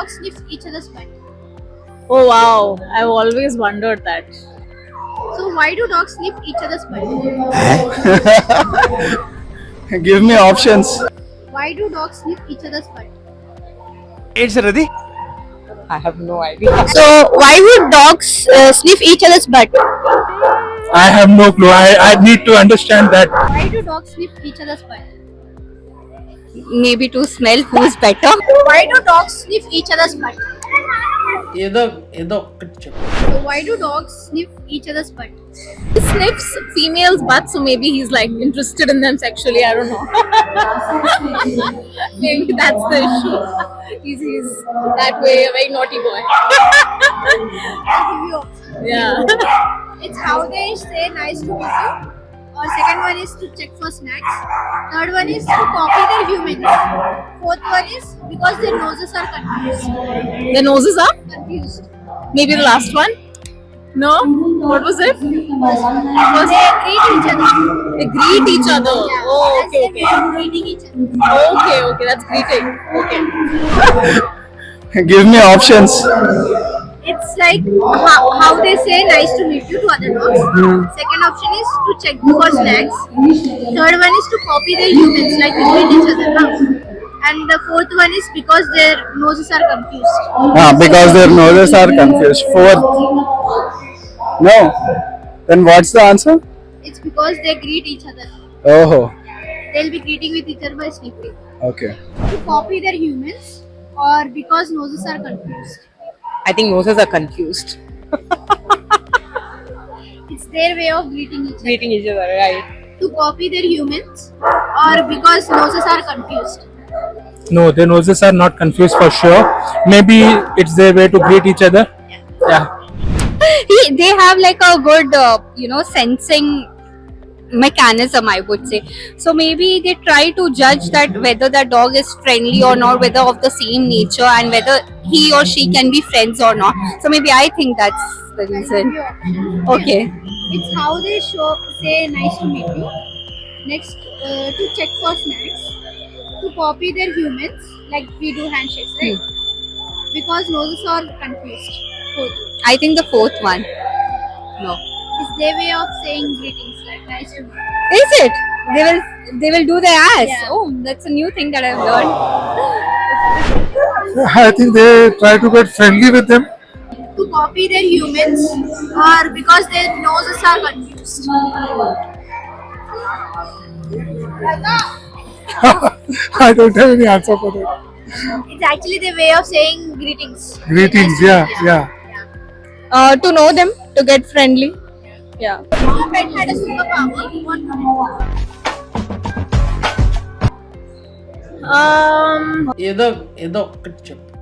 dogs sniff each other's butt? Oh wow, I've always wondered that. So why do dogs sniff each other's butt? Give me options. Why do dogs sniff each other's butt? It's ready. I have no idea. So why would dogs sniff each other's butt? I have no clue. I need to understand that. Why do dogs sniff each other's butt? Maybe to smell who's better. Why do dogs sniff each other's butt? ఏదో So why do dogs sniff each other's butt? He sniffs females' butts, so maybe he's like interested in them sexually. I don't know. Maybe that's the issue. He's that way, a very naughty boy. I'll give you options. Yeah. It's how they say nice to meet you. Or second one is to check for snacks. Third one is to copy their humans. Fourth one is because their noses are confused. The noses are? Confused. Maybe the last one? No? What was it? Because they greet each other. They greet each other. Yeah, Oh, that's okay, their way okay. of greeting each other. Okay, that's greeting. Okay. Give me options. It's like how they say nice to meet you to other dogs. Second option is to check for snacks. Third one is to copy their humans, like they greet each other. And the fourth one is because their noses are confused. Because their noses are confused. Fourth. No. Then what's the answer? It's because they greet each other. Oh. They'll be greeting with each other by sniffing. Okay. To copy their humans or because noses are confused. I think noses are confused. It's their way of greeting each other. Greeting each other, right? To copy their humans or because noses are confused. No, their noses are not confused for sure. Maybe it's their way to greet each other. Yeah. They have like a good, sensing mechanism, I would say. So maybe they try to judge that whether the dog is friendly or not, whether of the same nature, and whether he or she can be friends or not. So maybe I think that's the reason. Okay. It's how they say nice to meet you. Next, to check for snacks. To copy their humans, like we do handshakes, right? Because noses are confused. Fourth. I think the fourth one. No. It's their way of saying greetings, like nice to meet you. Is it? They will do their ass. Yeah. Oh, that's a new thing that I've learned. I think they try to get friendly with them. To copy their humans or because their noses are confused. I don't have any answer for that. It's actually the way of saying greetings. Greetings, yeah. To know them, to get friendly. Yeah. If your pet had a superpower, what would it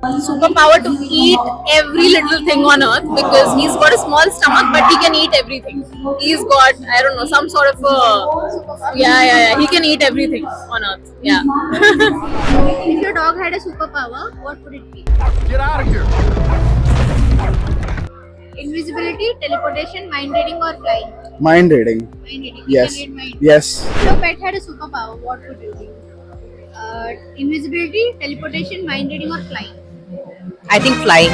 Superpower to eat every little thing on earth because he's got a small stomach, but he can eat everything. He's got, I don't know, some sort of yeah. He can eat everything on earth. Yeah. be? If your dog had a superpower, what would it be? Get out of here. Invisibility, teleportation, mind reading, or flying? Mind reading. Mind reading. Yes. You can read mind. Yes. If your pet had a superpower, what would it be? Invisibility, teleportation, mind reading, or flying? I think flying.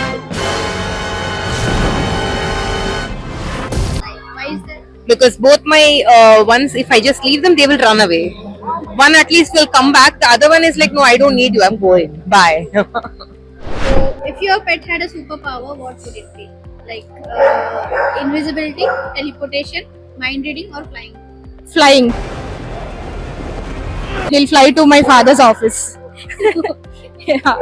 Why is that? Because both my ones, if I just leave them, they will run away. One at least will come back. The other one is like, no, I don't need you. I'm going. Bye. So, if your pet had a superpower, what would it be? Like invisibility, teleportation, mind reading, or flying? Flying. He'll fly to my father's office. Yeah.